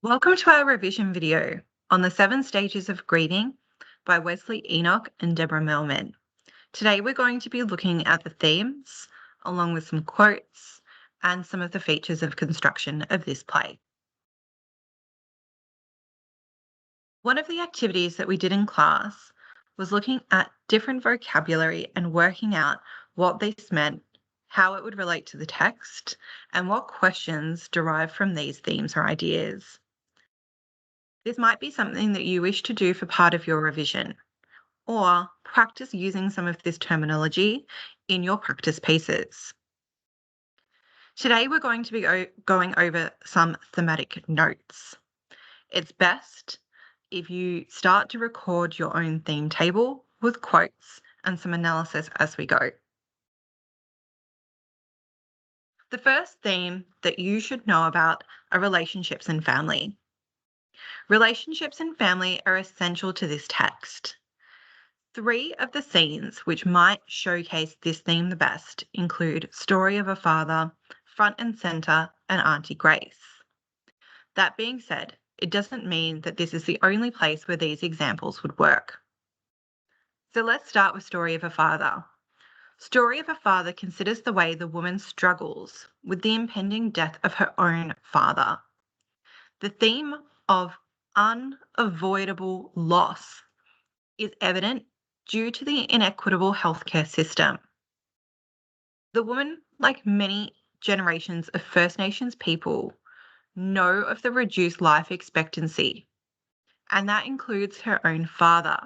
Welcome to our revision video on the 7 Stages of Grieving by Wesley Enoch and Deborah Melman. Today we're going to be looking at the themes, along with some quotes and some of the features of construction of this play. One of the activities that we did in class was looking at different vocabulary and working out what this meant, how it would relate to the text, and what questions derive from these themes or ideas. This might be something that you wish to do for part of your revision, or practice using some of this terminology in your practice pieces. Today we're going to be going over some thematic notes. It's best if you start to record your own theme table with quotes and some analysis as we go. The first theme that you should know about are relationships and family. Relationships and family are essential to this text. 3 of the scenes which might showcase this theme the best include Story of a Father, Front and Centre, and Auntie Grace. That being said, it doesn't mean that this is the only place where these examples would work. So let's start with Story of a Father. Story of a Father considers the way the woman struggles with the impending death of her own father. The theme of unavoidable loss is evident due to the inequitable healthcare system. The woman, like many generations of First Nations people, know of the reduced life expectancy, and that includes her own father,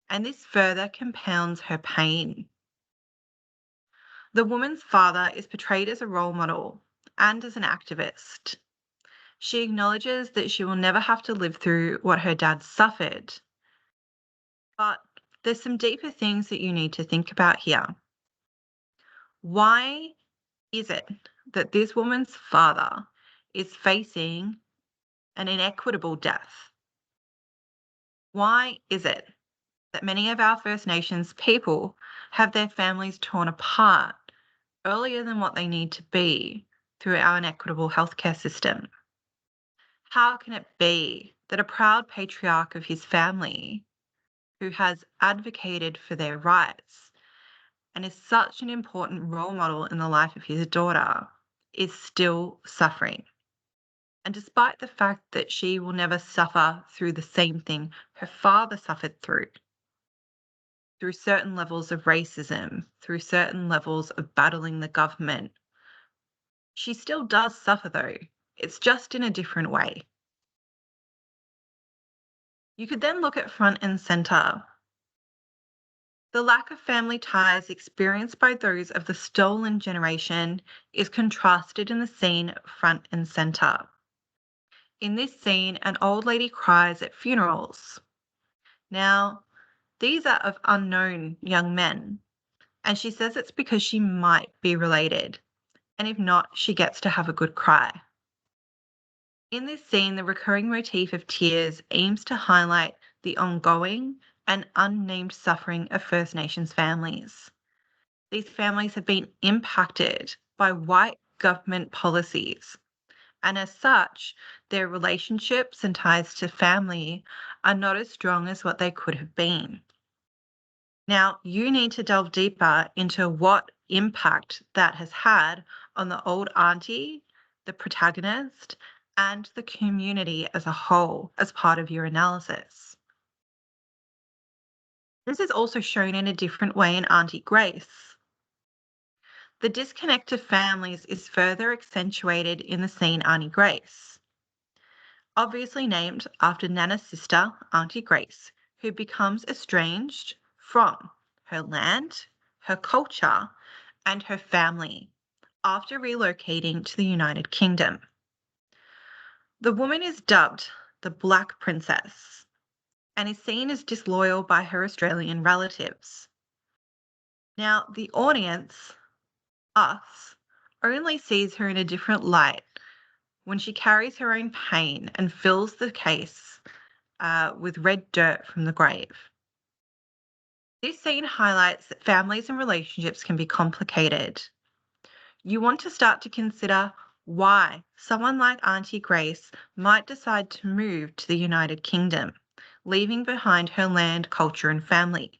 and this further compounds her pain. The woman's father is portrayed as a role model and as an activist. She acknowledges that she will never have to live through what her dad suffered, but there's some deeper things that you need to think about here. Why is it that this woman's father is facing an inequitable death? Why is it that many of our First Nations people have their families torn apart earlier than what they need to be through our inequitable healthcare system? How can it be that a proud patriarch of his family, who has advocated for their rights and is such an important role model in the life of his daughter, is still suffering? And despite the fact that she will never suffer through the same thing her father suffered through certain levels of racism, through certain levels of battling the government, she still does suffer though. It's just in a different way. You could then look at Front and Centre. The lack of family ties experienced by those of the stolen generation is contrasted in the scene Front and Centre. In this scene, an old lady cries at funerals. Now, these are of unknown young men, and she says it's because she might be related, and if not, she gets to have a good cry. In this scene, the recurring motif of tears aims to highlight the ongoing and unnamed suffering of First Nations families. These families have been impacted by white government policies, and as such, their relationships and ties to family are not as strong as what they could have been. Now, you need to delve deeper into what impact that has had on the old auntie, the protagonist, and the community as a whole as part of your analysis. This is also shown in a different way in Auntie Grace. The disconnect of families is further accentuated in the scene Auntie Grace, obviously named after Nana's sister, Auntie Grace, who becomes estranged from her land, her culture, and her family after relocating to the United Kingdom. The woman is dubbed the Black Princess and is seen as disloyal by her Australian relatives. Now, the audience, us, only sees her in a different light when she carries her own pain and fills the case with red dirt from the grave. This scene highlights that families and relationships can be complicated. You want to start to consider why someone like Auntie Grace might decide to move to the United Kingdom, leaving behind her land, culture, and family.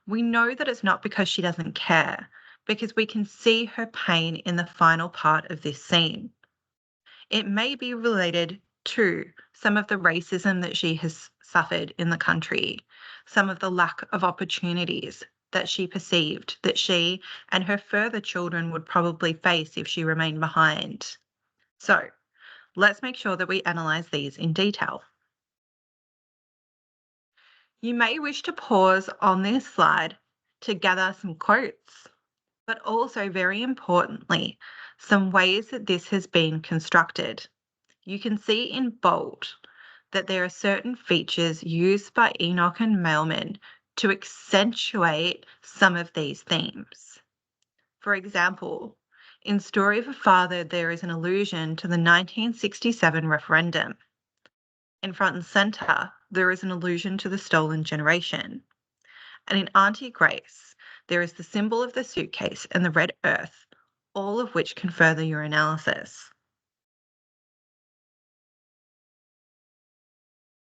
We know that it's not because she doesn't care, because we can see her pain in the final part of this scene. It may be related to some of the racism that she has suffered in the country, some of the lack of opportunities that she perceived that she and her further children would probably face if she remained behind. So let's make sure that we analyse these in detail. You may wish to pause on this slide to gather some quotes, but also, very importantly, some ways that this has been constructed. You can see in bold that there are certain features used by Enoch and Mailman to accentuate some of these themes. For example, in Story of a Father, there is an allusion to the 1967 referendum. In Front and Centre, there is an allusion to the stolen generation. And in Auntie Grace, there is the symbol of the suitcase and the red earth, all of which can further your analysis.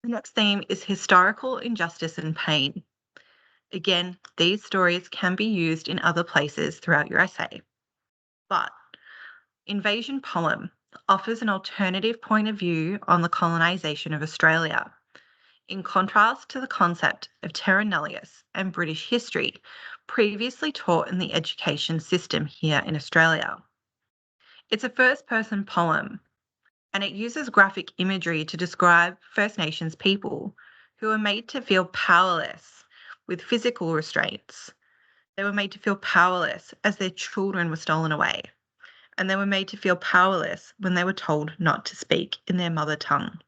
The next theme is historical injustice and pain. Again, these stories can be used in other places throughout your essay. But Invasion Poem offers an alternative point of view on the colonisation of Australia, in contrast to the concept of terra nullius and British history previously taught in the education system here in Australia. It's a first-person poem, and it uses graphic imagery to describe First Nations people who are made to feel powerless with physical restraints. They were made to feel powerless as their children were stolen away, and they were made to feel powerless when they were told not to speak in their mother tongue.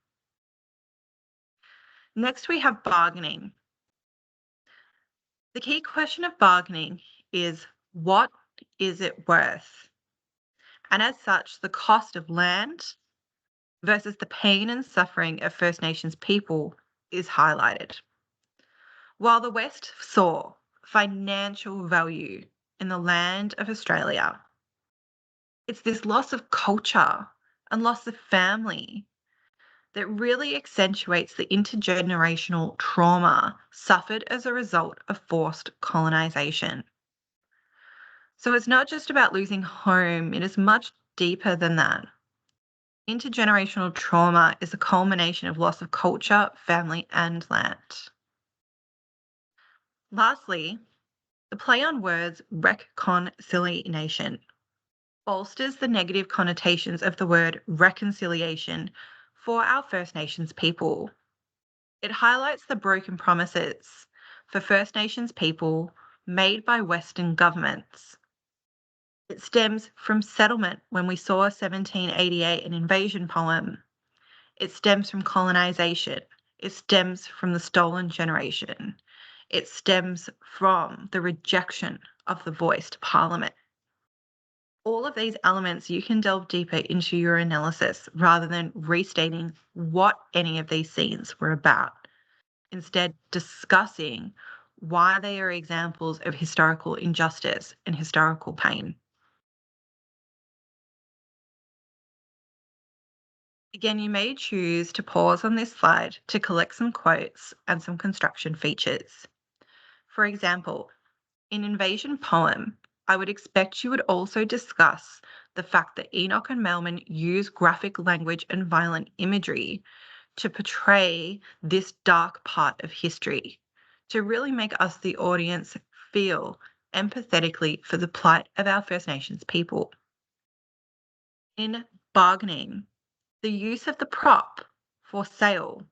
Next, we have bargaining. The key question of bargaining is, what is it worth? And as such, the cost of land versus the pain and suffering of First Nations people is highlighted. While the West saw financial value in the land of Australia, it's this loss of culture and loss of family that really accentuates the intergenerational trauma suffered as a result of forced colonisation. So it's not just about losing home, it is much deeper than that. Intergenerational trauma is a culmination of loss of culture, family, and land. Lastly, the play on words reconciliation bolsters the negative connotations of the word reconciliation for our First Nations people. It highlights the broken promises for First Nations people made by Western governments. It stems from settlement when we saw 1788, an invasion poem. It stems from colonisation. It stems from the stolen generation. It stems from the rejection of the voice to Parliament. All of these elements, you can delve deeper into your analysis rather than restating what any of these scenes were about. Instead, discussing why they are examples of historical injustice and historical pain. Again, you may choose to pause on this slide to collect some quotes and some construction features. For example, in Invasion Poem, I would expect you would also discuss the fact that Enoch and Melman use graphic language and violent imagery to portray this dark part of history, to really make us, the audience, feel empathetically for the plight of our First Nations people. In bargaining, the use of the prop for sale.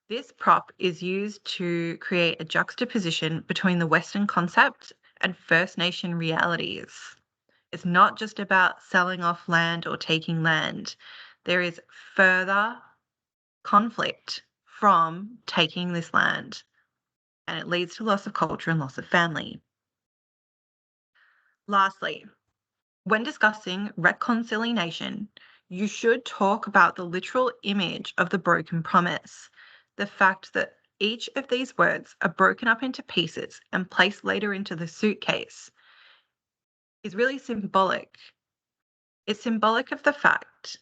This prop is used to create a juxtaposition between the Western concept and First Nation realities. It's not just about selling off land or taking land. There is further conflict from taking this land, and it leads to loss of culture and loss of family. Lastly, when discussing reconciliation, you should talk about the literal image of the broken promise, the fact that each of these words are broken up into pieces and placed later into the suitcase is really symbolic It's symbolic of the fact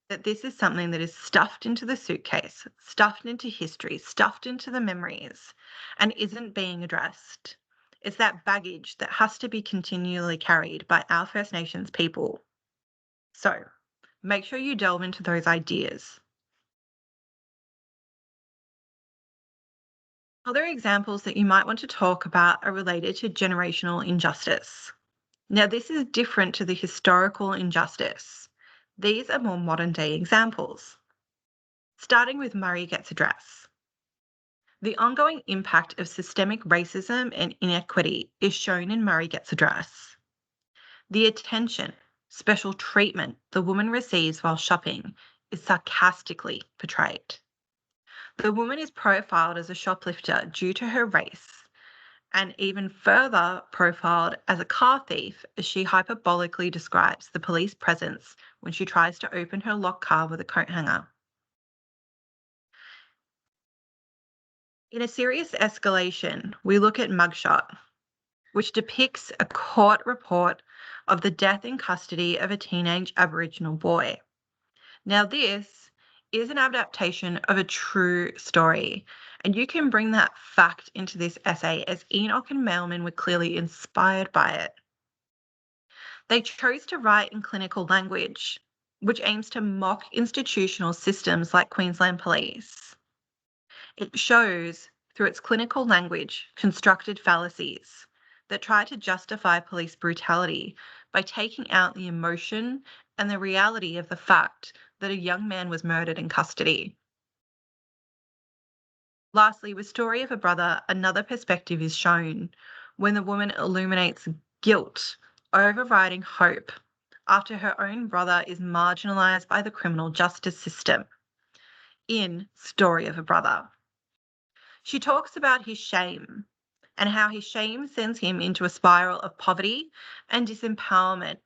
that this is something that is stuffed into the suitcase, stuffed into history, stuffed into the memories, and isn't being addressed. It's that baggage that has to be continually carried by our First Nations people. So make sure you delve into those ideas. Other examples that you might want to talk about are related to generational injustice. Now, this is different to the historical injustice. These are more modern day examples. Starting with Murray Gets a Dress. The ongoing impact of systemic racism and inequity is shown in Murray Gets a Dress. The attention, special treatment the woman receives while shopping is sarcastically portrayed. The woman is profiled as a shoplifter due to her race, and even further profiled as a car thief as she hyperbolically describes the police presence when she tries to open her locked car with a coat hanger. In a serious escalation, we look at Mugshot, which depicts a court report of the death in custody of a teenage Aboriginal boy. Now, this is an adaptation of a true story, and you can bring that fact into this essay as Enoch and Mailman were clearly inspired by it. They chose to write in clinical language, which aims to mock institutional systems like Queensland Police. It shows, through its clinical language, constructed fallacies that try to justify police brutality by taking out the emotion and the reality of the fact that a young man was murdered in custody. Lastly, with Story of a Brother, another perspective is shown when the woman illuminates guilt overriding hope after her own brother is marginalised by the criminal justice system in Story of a Brother. She talks about his shame and how his shame sends him into a spiral of poverty and disempowerment,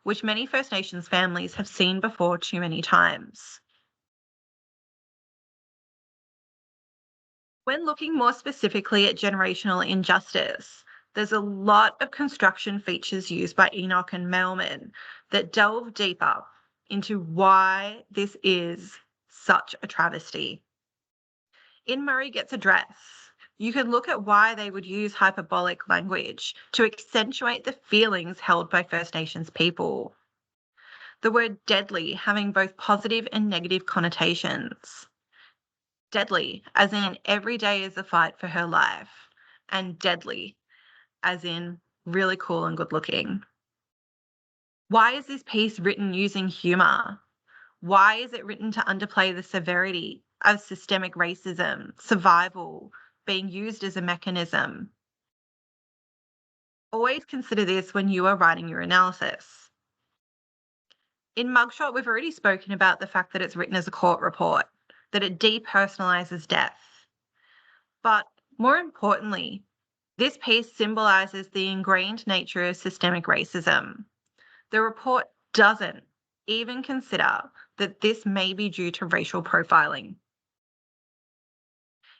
which many First Nations families have seen before too many times. When looking more specifically at generational injustice, there's a lot of construction features used by Enoch and Mailman that delve deeper into why this is such a travesty. In Murray Gets a Dress, you can look at why they would use hyperbolic language to accentuate the feelings held by First Nations people. The word deadly having both positive and negative connotations. Deadly, as in every day is a fight for her life, and deadly, as in really cool and good looking. Why is this piece written using humour? Why is it written to underplay the severity of systemic racism, survival, being used as a mechanism? Always consider this when you are writing your analysis. In Mugshot, we've already spoken about the fact that it's written as a court report, that it depersonalizes death. But more importantly, this piece symbolises the ingrained nature of systemic racism. The report doesn't even consider that this may be due to racial profiling.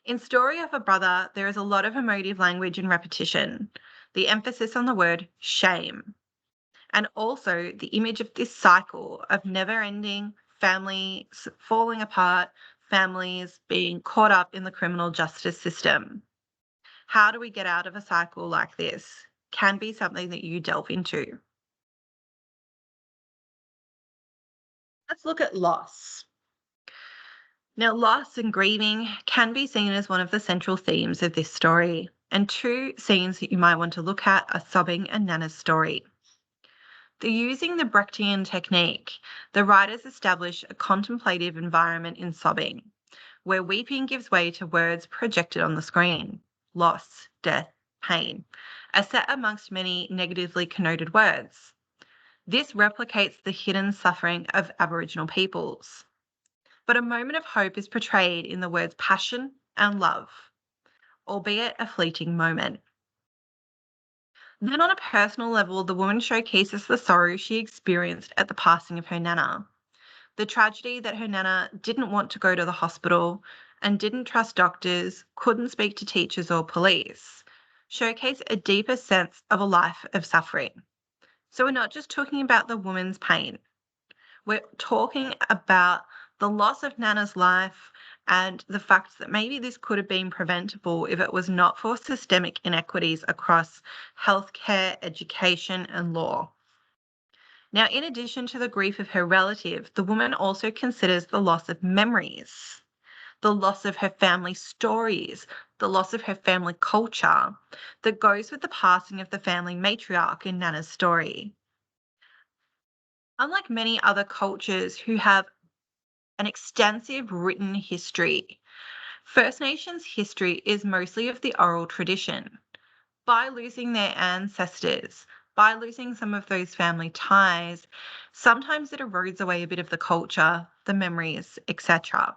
In Story of a Brother, there is a lot of emotive language and repetition, the emphasis on the word shame, and also the image of this cycle of never-ending families falling apart, families being caught up in the criminal justice system. How do we get out of a cycle like this? Can be something that you delve into. Let's look at loss. Now, loss and grieving can be seen as one of the central themes of this story, and two scenes that you might want to look at are sobbing and Nana's story. Through using the Brechtian technique, the writers establish a contemplative environment in sobbing, where weeping gives way to words projected on the screen: loss, death, pain, are set amongst many negatively connoted words. This replicates the hidden suffering of Aboriginal peoples. But a moment of hope is portrayed in the words passion and love, albeit a fleeting moment. Then, on a personal level, the woman showcases the sorrow she experienced at the passing of her Nana, the tragedy that her Nana didn't want to go to the hospital and didn't trust doctors, couldn't speak to teachers or police, showcase a deeper sense of a life of suffering. So we're not just talking about the woman's pain, We're talking about the loss of Nana's life and the fact that maybe this could have been preventable if it was not for systemic inequities across healthcare, education, and law. Now, in addition to the grief of her relative, the woman also considers the loss of memories, the loss of her family stories, the loss of her family culture that goes with the passing of the family matriarch in Nana's story. Unlike many other cultures who have an extensive written history, First Nations history is mostly of the oral tradition. By losing their ancestors, by losing some of those family ties, sometimes it erodes away a bit of the culture, the memories, etc.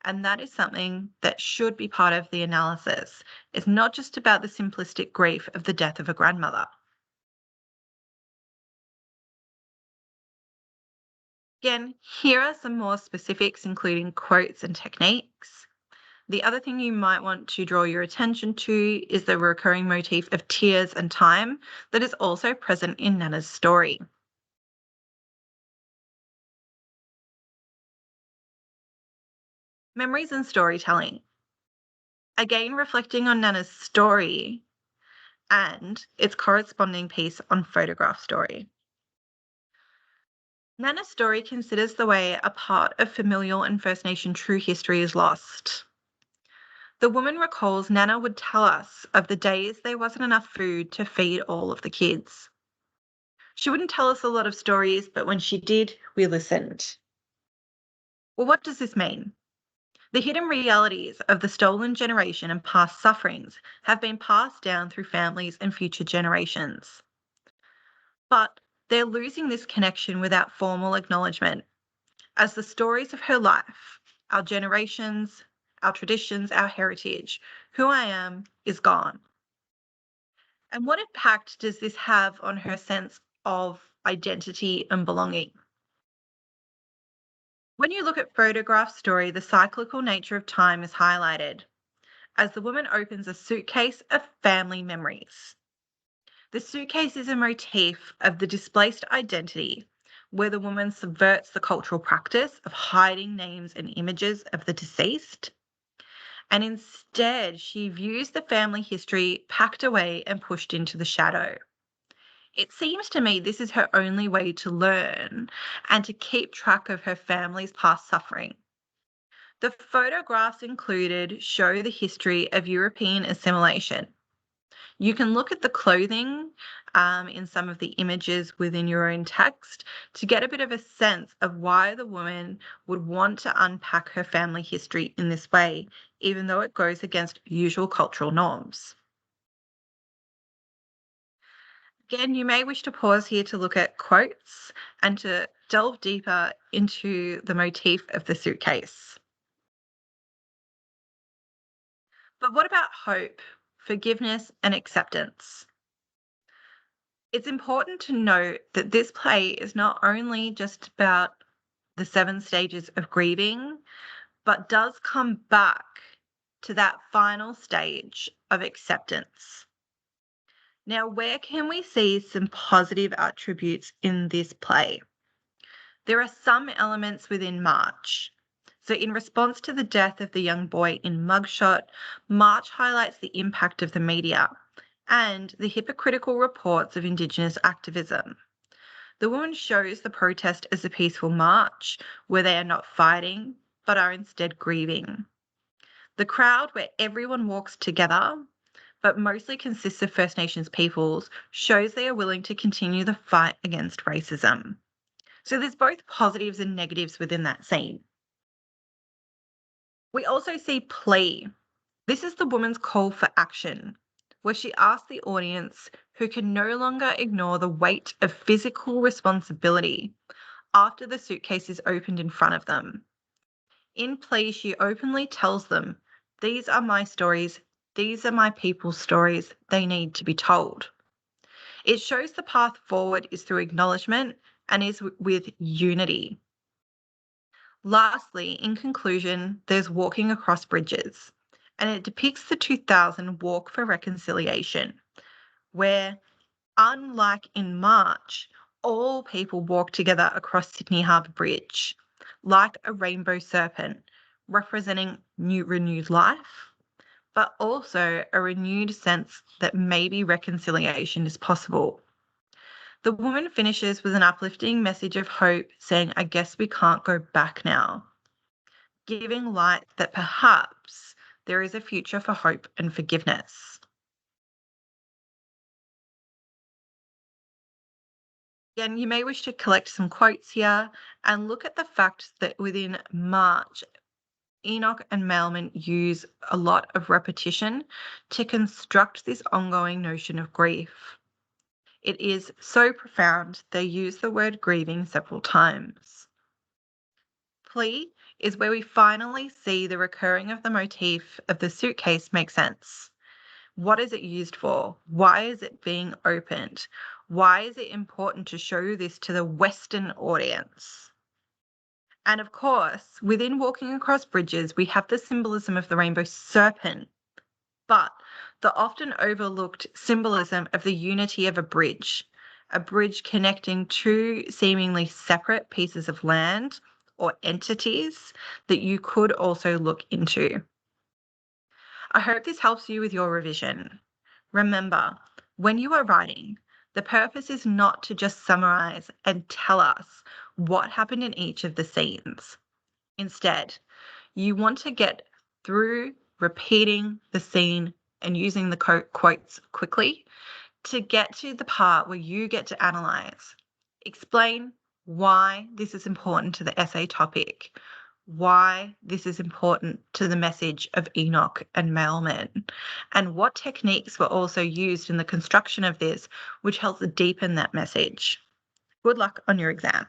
And that is something that should be part of the analysis. It's not just about the simplistic grief of the death of a grandmother. Again, here are some more specifics, including quotes and techniques. The other thing you might want to draw your attention to is the recurring motif of tears and time that is also present in Nana's story. Memories and storytelling. Again, reflecting on Nana's story and its corresponding piece on photograph story. Nana's story considers the way a part of familial and First Nation true history is lost. The woman recalls Nana would tell us of the days there wasn't enough food to feed all of the kids. She wouldn't tell us a lot of stories, but when she did, we listened. Well, what does this mean? The hidden realities of the stolen generation and past sufferings have been passed down through families and future generations. But they're losing this connection without formal acknowledgement, as the stories of her life, our generations, our traditions, our heritage, who I am, is gone. And what impact does this have on her sense of identity and belonging? When you look at photograph story, the cyclical nature of time is highlighted as the woman opens a suitcase of family memories. The suitcase is a motif of the displaced identity, where the woman subverts the cultural practice of hiding names and images of the deceased. And instead, she views the family history packed away and pushed into the shadow. It seems to me this is her only way to learn and to keep track of her family's past suffering. The photographs included show the history of European assimilation. You can look at the clothing in some of the images within your own text to get a bit of a sense of why the woman would want to unpack her family history in this way, even though it goes against usual cultural norms. Again, you may wish to pause here to look at quotes and to delve deeper into the motif of the suitcase. But what about hope, forgiveness, and acceptance? It's important to note that this play is not only just about the 7 stages of grieving, but does come back to that final stage of acceptance. Now, where can we see some positive attributes in this play? There are some elements within March. So, in response to the death of the young boy in Mugshot, March highlights the impact of the media and the hypocritical reports of Indigenous activism. The woman shows the protest as a peaceful march where they are not fighting, but are instead grieving. The crowd, where everyone walks together, but mostly consists of First Nations peoples, shows they are willing to continue the fight against racism. So there's both positives and negatives within that scene. We also see plea. This is the woman's call for action, where she asks the audience who can no longer ignore the weight of physical responsibility after the suitcase is opened in front of them. In plea, she openly tells them, "These are my stories, these are my people's stories, they need to be told." It shows the path forward is through acknowledgement and is with unity. Lastly, in conclusion, there's walking across bridges, and it depicts the 2000 Walk for Reconciliation, where, unlike in March, All people walk together across Sydney Harbour Bridge, like a rainbow serpent, representing renewed life, but also a renewed sense that maybe reconciliation is possible. The woman finishes with an uplifting message of hope, saying, I guess we can't go back now, giving light that perhaps there is a future for hope and forgiveness. Again, you may wish to collect some quotes here and look at the fact that within March, Enoch and Mailman use a lot of repetition to construct this ongoing notion of grief. It is so profound, they use the word grieving several times. Plea is where we finally see the recurring of the motif of the suitcase make sense. What is it used for? Why is it being opened? Why is it important to show this to the Western audience? And of course, within walking across bridges, we have the symbolism of the rainbow serpent, but the often overlooked symbolism of the unity of a bridge connecting two seemingly separate pieces of land or entities that you could also look into. I hope this helps you with your revision. Remember, when you are writing, the purpose is not to just summarize and tell us what happened in each of the scenes. Instead, you want to get through repeating the scene and using the quotes quickly to get to the part where you get to analyze. Explain why this is important to the essay topic, why this is important to the message of Enoch and Mailman, and what techniques were also used in the construction of this, which helps deepen that message. Good luck on your exam.